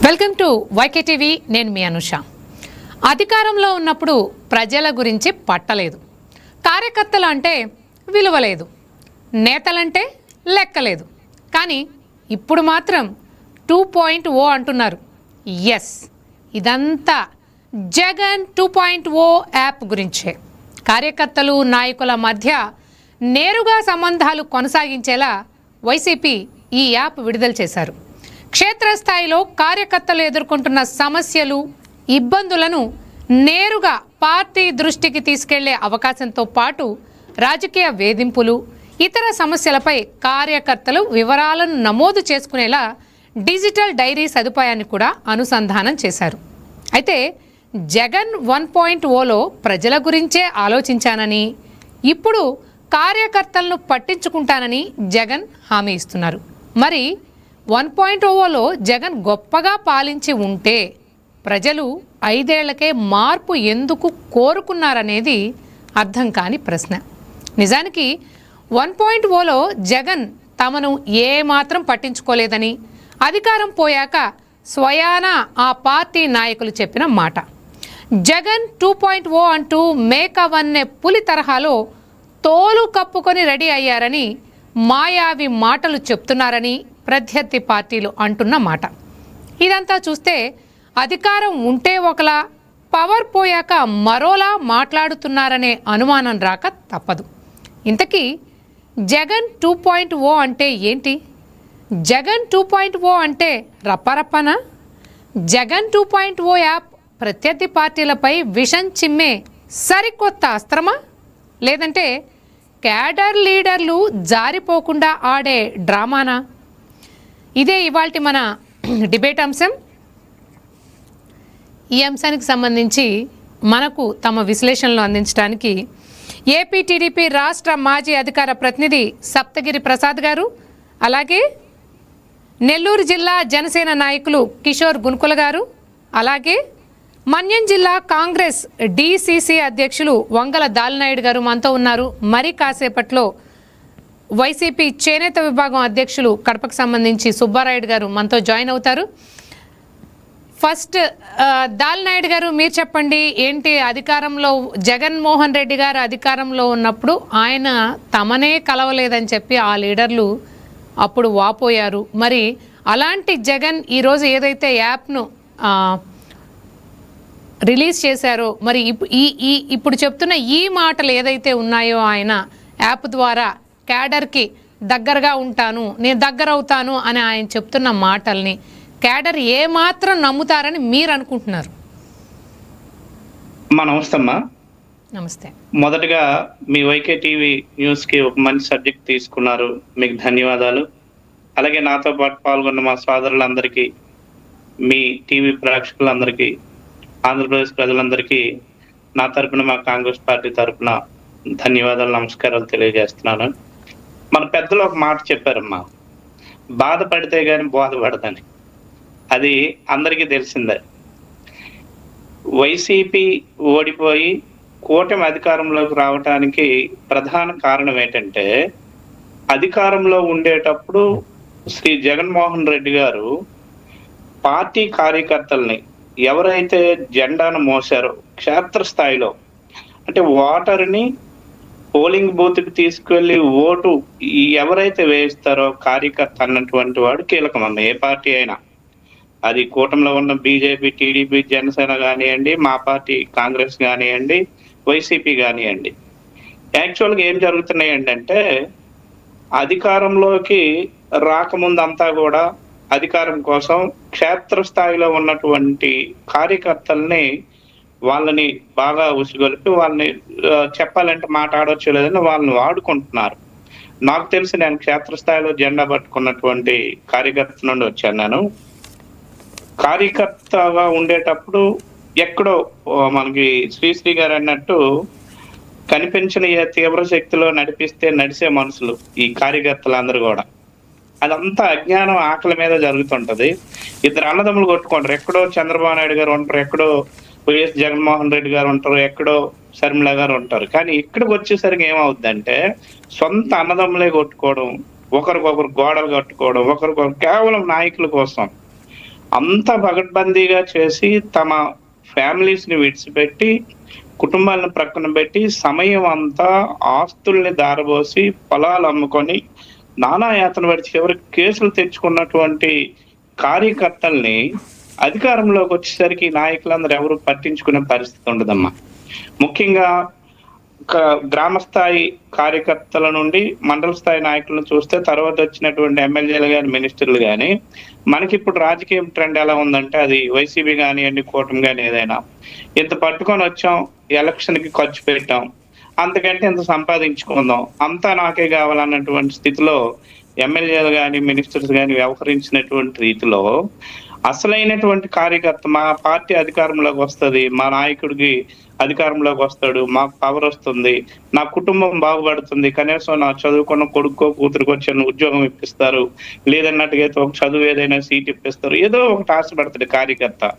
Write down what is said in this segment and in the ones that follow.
Welcome to YK TV. నేను మీ అనుష. అధికారంలో ఉన్నప్పుడు ప్రజల గురించి పట్టలేదు, కార్యకర్తలు అంటే విలువలేదు, నేతలంటే లెక్కలేదు. కానీ ఇప్పుడు మాత్రం 2.0 అంటున్నారు. ఎస్, ఇదంతా జగన్ 2.0 యాప్ గురించే. కార్యకర్తలు నాయకుల మధ్య నేరుగా సంబంధాలు కొనసాగించేలా వైసీపీ ఈ యాప్ విడుదల చేశారు. క్షేత్రస్థాయిలో కార్యకర్తలు ఎదుర్కొంటున్న సమస్యలు, ఇబ్బందులను నేరుగా పార్టీ దృష్టికి తీసుకెళ్లే అవకాశంతో పాటు రాజకీయ వేధింపులు, ఇతర సమస్యలపై కార్యకర్తలు వివరాలను నమోదు చేసుకునేలా డిజిటల్ డైరీ సదుపాయాన్ని కూడా అనుసంధానం చేశారు. అయితే జగన్ 1.0లో ప్రజల గురించే ఆలోచించానని, ఇప్పుడు కార్యకర్తలను పట్టించుకుంటానని జగన్ హామీ ఇస్తున్నారు. మరి 1.0లో జగన్ గొప్పగా పాలించి ఉంటే ప్రజలు 5 ఏళ్లకే మార్పు ఎందుకు కోరుకున్నారనేది అర్థం కాని ప్రశ్న. నిజానికి 1.0లో జగన్ తమను ఏమాత్రం పట్టించుకోలేదని అధికారం పోయాక స్వయాన ఆ పార్టీ నాయకులు చెప్పిన మాట. జగన్ 2.0 అంటూ మేకవన్నె పులి తరహాలో తోలు కప్పుకొని రెడీ అయ్యారని, మాయావి మాటలు చెప్తున్నారని ప్రత్యర్థి పార్టీలు అంటున్న మాట. ఇదంతా చూస్తే అధికారం ఉంటే ఒకలా, పవర్ పోయాక మరోలా మాట్లాడుతున్నారనే అనుమానం రాక తప్పదు. ఇంతకీ జగన్ 2.0 అంటే ఏంటి? జగన్ 2.0 అంటే రప్పరప్పనా? జగన్ 2.0 యాప్ ప్రత్యర్థి పార్టీలపై విషం చిమ్మే సరికొత్త అస్త్రమా, లేదంటే క్యాడర్ లీడర్లు జారిపోకుండా ఆడే డ్రామానా? ఇదే ఇవాల్టి మన డిబేట్ అంశం. ఈ అంశానికి సంబంధించి మనకు తమ విశ్లేషణలు అందించడానికి ఏపీ టీడీపీ రాష్ట్ర మాజీ అధికార ప్రతినిధి సప్తగిరి ప్రసాద్ గారు, అలాగే నెల్లూరు జిల్లా జనసేన నాయకులు కిషోర్ గున్కుల గారు, అలాగే మన్యం జిల్లా కాంగ్రెస్ డిసిసి అధ్యక్షులు వంగల దాలినాయుడు గారు మనతో ఉన్నారు. మరి కాసేపట్లో వైసీపీ చేనేత విభాగం అధ్యక్షులు కడపకు సంబంధించి సుబ్బారాయుడు గారు మనతో జాయిన్ అవుతారు. ఫస్ట్ దాలినాయుడు గారు, మీరు చెప్పండి, ఏంటి అధికారంలో జగన్మోహన్ రెడ్డి గారు అధికారంలో ఉన్నప్పుడు ఆయన తమనే కలవలేదని చెప్పి ఆ లీడర్లు అప్పుడు వాపోయారు. మరి అలాంటి జగన్ ఈరోజు ఏదైతే యాప్ను రిలీజ్ చేశారో, మరి ఇప్పుడు చెప్తున్న ఈ మాటలు ఏదైతే ఉన్నాయో, ఆయన యాప్ ద్వారా క్యాడర్కి దగ్గరగా ఉంటాను, నేను దగ్గర అవుతాను అని ఆయన చెప్తున్న మాటల్ని క్యాడర్ ఏమాత్రం నమ్ముతారని మీరు అనుకుంటున్నారు? నమస్తే అమ్మా. నమస్తే. మొదటగా మీ వైకే టీవీ న్యూస్కి ఒక మంచి సబ్జెక్ట్ తీసుకున్నారు, మీకు ధన్యవాదాలు. అలాగే నాతో పాటు పాల్గొన్న మా సోదరులందరికీ, మీ టీవీ ప్రేక్షకులందరికీ, ఆంధ్రప్రదేశ్ ప్రజలందరికీ నా తరపున, మా కాంగ్రెస్ పార్టీ తరపున ధన్యవాదాలు, నమస్కారాలు తెలియజేస్తున్నాను. మన పెద్దలు ఒక మాట చెప్పారమ్మా, బాధపడితే కానీ బోధపడదని. అది అందరికీ తెలిసిందే. వైసీపీ ఓడిపోయి కూటమి అధికారంలోకి రావడానికి ప్రధాన కారణం ఏంటంటే, అధికారంలో ఉండేటప్పుడు శ్రీ జగన్మోహన్ రెడ్డి గారు పార్టీ కార్యకర్తల్ని ఎవరైతే జెండాను మోసారో క్షేత్రస్థాయిలో, అంటే ఓటర్ని పోలింగ్ బూత్కి తీసుకువెళ్ళి ఓటు ఎవరైతే వేయిస్తారో కార్యకర్త అన్నటువంటి వాడు కీలకం అన్న. ఏ పార్టీ అయినా, అది కూటమిలో ఉన్న బీజేపీ, టీడీపీ, జనసేన కానివ్వండి, మా పార్టీ కాంగ్రెస్ కానివ్వండి, వైసీపీ కానివ్వండి. యాక్చువల్గా ఏం జరుగుతున్నాయి ఏంటంటే, అధికారంలోకి రాకముందు అంతా కూడా అధికారం కోసం క్షేత్రస్థాయిలో ఉన్నటువంటి కార్యకర్తల్ని, వాళ్ళని బాగా ఉసిగొలిపి, వాళ్ళని చెప్పాలంటే మాట్లాడవచ్చు లేదని వాళ్ళని వాడుకుంటున్నారు. నాకు తెలిసి నేను క్షేత్రస్థాయిలో జెండా పట్టుకున్నటువంటి కార్యకర్త నుండి వచ్చాను. నేను కార్యకర్తగా ఉండేటప్పుడు ఎక్కడో మనకి శ్రీశ్రీ గారు అన్నట్టు కనిపించిన ఏ తీవ్ర శక్తిలో నడిపిస్తే నడిచే మనుషులు ఈ కార్యకర్తలందరూ కూడా. అదంతా అజ్ఞానం, ఆకలి మీద జరుగుతుంటది. ఇద్దరు అన్నదమ్ములు కొట్టుకుంటారు. ఎక్కడో చంద్రబాబు నాయుడు గారు ఉంటారు, ఎక్కడో వైఎస్ జగన్మోహన్ రెడ్డి గారు ఉంటారు, ఎక్కడో శర్మిల గారు ఉంటారు. కానీ ఇక్కడికి వచ్చేసరికి ఏమవుద్దంటే, సొంత అన్నదమ్ములే కొట్టుకోవడం, ఒకరికొకరు గోడలు కట్టుకోవడం, ఒకరికొకరు కేవలం నాయకుల కోసం. అంత పగడ్బందీగా చేసి తమ ఫ్యామిలీస్ ని విడిచిపెట్టి కుటుంబాలను ప్రక్కన పెట్టి సమయం అంతా ఆస్తుల్ని దారబోసి పొలాలు అమ్ముకొని నానా యాతన పడి చివరికి కేసులు తెచ్చుకున్నటువంటి కార్యకర్తల్ని అధికారంలోకి వచ్చేసరికి నాయకులందరూ ఎవరు పట్టించుకునే పరిస్థితి ఉండదమ్మా. ముఖ్యంగా గ్రామ స్థాయి కార్యకర్తల నుండి మండల స్థాయి నాయకులను చూస్తే తర్వాత వచ్చినటువంటి ఎమ్మెల్యేలు కానీ మినిస్టర్లు కానీ మనకి ఇప్పుడు రాజకీయ ట్రెండ్ ఎలా ఉందంటే అది వైసీపీ కానివ్వండి కూటమి కానీ ఏదైనా ఇంత పట్టుకొని వచ్చాం ఎలక్షన్ కి ఖర్చు పెట్టాం అంతకంటే ఇంత సంపాదించుకుందాం అంతా నాకే కావాలన్నటువంటి స్థితిలో ఎమ్మెల్యేలు కానీ మినిస్టర్స్ కానీ వ్యవహరించినటువంటి రీతిలో అసలైనటువంటి కార్యకర్త మా పార్టీ అధికారంలోకి వస్తుంది, మా నాయకుడికి అధికారంలోకి వస్తాడు, మాకు పవర్ వస్తుంది, నా కుటుంబం బాగుపడుతుంది, కనీసం నా చదువుకున్న కొడుకో కూతురుకో చిన్న ఉద్యోగం ఇప్పిస్తారు, లేదన్నట్టుగా అయితే ఒక చదువు ఏదైనా సీట్ ఇప్పిస్తారు, ఏదో ఒకటి ఆశపడతాడు కార్యకర్త.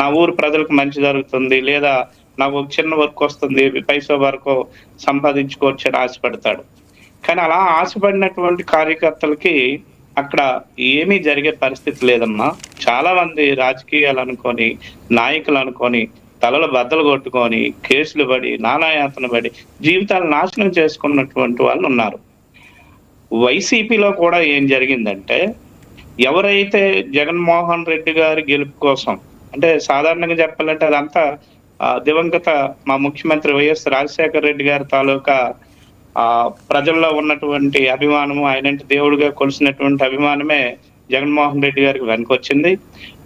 నా ఊరు ప్రజలకు మంచి జరుగుతుంది, లేదా నాకు ఒక చిన్న వర్క్ వస్తుంది, పైసా వరకు సంపాదించుకోవచ్చు అని ఆశపడతాడు. కానీ అలా ఆశపడినటువంటి కార్యకర్తలకి అక్కడ ఏమీ జరిగే పరిస్థితి లేదమ్మా. చాలా మంది రాజకీయాలు అనుకొని నాయకులు అనుకొని తలలు బద్దలు కొట్టుకొని కేసులు పడి నానాయాతన పడి జీవితాలు నాశనం చేసుకున్నటువంటి వాళ్ళు ఉన్నారు. వైసీపీలో కూడా ఏం జరిగిందంటే ఎవరైతే జగన్మోహన్ రెడ్డి గారి గెలుపు కోసం అంటే సాధారణంగా చెప్పాలంటే అదంతా దివంగత మా ముఖ్యమంత్రి వైఎస్ రాజశేఖర రెడ్డి గారి తాలూకా ప్రజల్లో ఉన్నటువంటి అభిమానము, ఆయనంటే దేవుడిగా కొలిసినటువంటి అభిమానమే జగన్మోహన్ రెడ్డి గారికి వెనకొచ్చింది.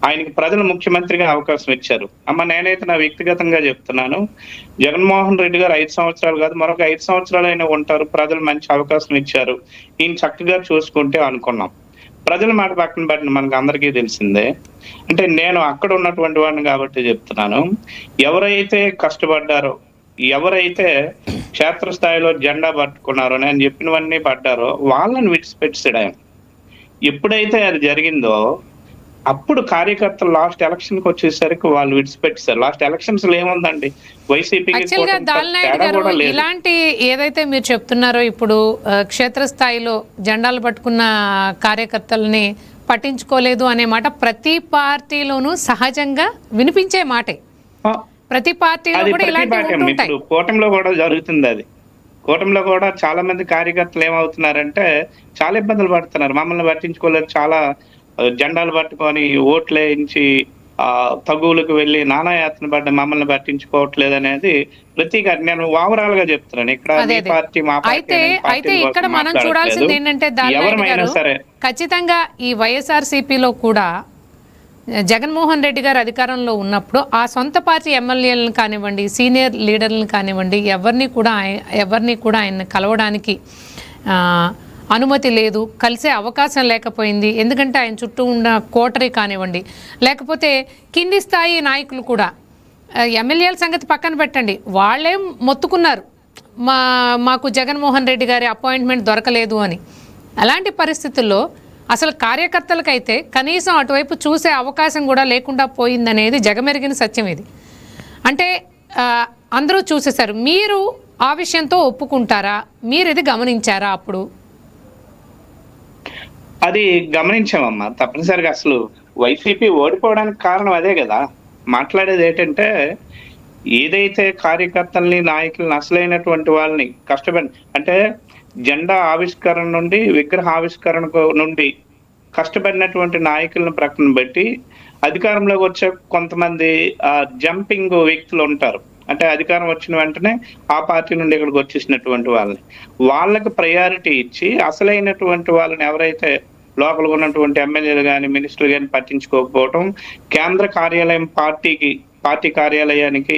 ఆయనకి ప్రజలు ముఖ్యమంత్రిగా అవకాశం ఇచ్చారు. అమ్మ నేనైతే నా వ్యక్తిగతంగా చెప్తున్నాను, జగన్మోహన్ రెడ్డి గారు 5 సంవత్సరాలు కాదు మరొక 5 సంవత్సరాలు అయినా ఉంటారు, ప్రజలు మంచి అవకాశం ఇచ్చారు, ఈయన చక్కగా చూసుకుంటే అనుకున్నాం. ప్రజల మాట పక్కన పెట్టిన మనకు అందరికీ తెలిసిందే. అంటే నేను అక్కడ ఉన్నటువంటి వాడిని కాబట్టి చెప్తున్నాను, ఎవరైతే కష్టపడ్డారో ఎవరైతే క్షేత్రస్థాయిలో జెండా పట్టుకున్నారో నేను చెప్పినవన్నీ పడ్డారో వాళ్ళని విడిచిపెట్టాడు ఆయన. ఎప్పుడైతే అది జరిగిందో అప్పుడు కార్యకర్తలు లాస్ట్ ఎలక్షన్ కి వచ్చేసరికి వాళ్ళు విడిచిపెట్టారు. లాస్ట్ ఎలక్షన్స్ లో ఏముందండి వైసీపీకి ఇలాంటి ఏదైతే మీరు చెప్తున్నారో ఇప్పుడు క్షేత్రస్థాయిలో జెండాలు పట్టుకున్న కార్యకర్తలని పట్టించుకోలేదు అనే మాట ప్రతి పార్టీలోనూ సహజంగా వినిపించే మాటే. ప్రతి పార్టీలో కూడా ఇలాంటివి ఉంటాయి. కూటమిలో కూడా జరుగుతుంది. అది కూటమిలో కూడా చాలా మంది కార్యకర్తలు ఏమవుతున్నారంటే చాలా ఇబ్బందులు పడుతున్నారు, మమ్మల్ని పట్టించుకోలేదు, చాలా జెండాలు పట్టుకొని ఓట్లు వేయించి తగువులకు వెళ్ళి నానాయాతన పడ్డ మమ్మల్ని పట్టించుకోవట్లేదు అనేది నేను ఓవరాల్ గా చెప్తున్నాను. ఇక్కడ పార్టీ మా అయితే ఇక్కడ మనం చూడాల్సింది ఏంటంటే ఖచ్చితంగా ఈ వైఎస్ఆర్సీపీలో కూడా జగన్మోహన్ రెడ్డి గారు అధికారంలో ఉన్నప్పుడు ఆ సొంత పార్టీ ఎమ్మెల్యేలను కానివ్వండి సీనియర్ లీడర్లను కానివ్వండి ఎవరిని కూడా ఆయన కలవడానికి అనుమతి లేదు, కలిసే అవకాశం లేకపోయింది. ఎందుకంటే ఆయన చుట్టూ ఉన్న కోటరీ కానివ్వండి లేకపోతే కింది స్థాయి నాయకులు కూడా ఎమ్మెల్యేల సంగతి పక్కన పెట్టండి, వాళ్ళే మొత్తుకున్నారు మాకు జగన్మోహన్ రెడ్డి గారి అపాయింట్మెంట్ దొరకలేదు అని. అలాంటి పరిస్థితుల్లో అసలు కార్యకర్తలకైతే కనీసం అటువైపు చూసే అవకాశం కూడా లేకుండా పోయిందనేది జగమెరిగిన సత్యం. ఇది అంటే అందరూ చూసేశారు. మీరు ఆ విషయంతో ఒప్పుకుంటారా? మీరు ఇది గమనించారా? అప్పుడు అది గమనించామమ్మా తప్పనిసరిగా. అసలు వైసీపీ ఓడిపోవడానికి కారణం అదే కదా. మాట్లాడేది ఏంటంటే ఏదైతే కార్యకర్తల్ని నాయకుల్ని అసలైనటువంటి వాళ్ళని కష్టపడి అంటే జెండా ఆవిష్కరణ నుండి విగ్రహ ఆవిష్కరణ నుండి కష్టపడినటువంటి నాయకులను ప్రక్కన పెట్టి అధికారంలోకి వచ్చే కొంతమంది జంపింగ్ వ్యక్తులు ఉంటారు. అంటే అధికారం వచ్చిన వెంటనే ఆ పార్టీ నుండి ఇక్కడికి వచ్చేసినటువంటి వాళ్ళకి ప్రయారిటీ ఇచ్చి అసలైనటువంటి వాళ్ళని ఎవరైతే లోపల ఉన్నటువంటి ఎమ్మెల్యేలు కానీ మినిస్టర్లు కానీ పట్టించుకోకపోవటం, కేంద్ర కార్యాలయం పార్టీ కార్యాలయానికి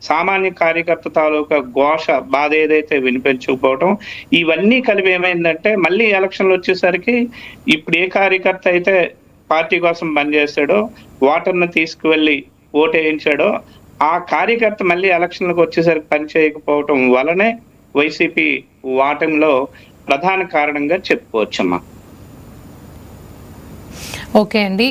సామాన్య కార్యకర్త తాలూకా ఘోష బాధ ఏదైతే వినిపించకపోవటం, ఇవన్నీ కలిపి ఏమైందంటే మళ్ళీ ఎలక్షన్లు వచ్చేసరికి ఇప్పుడు ఏ కార్యకర్త అయితే పార్టీ కోసం పనిచేస్తాడో ఓటర్ను తీసుకువెళ్ళి ఓటు వేయించాడో ఆ కార్యకర్త మళ్ళీ ఎలక్షన్లకు వచ్చేసరికి పని చేయకపోవటం వలనే వైసీపీ ఓటమిలో ప్రధాన కారణంగా చెప్పుకోవచ్చమ్మా. ఓకే అండి.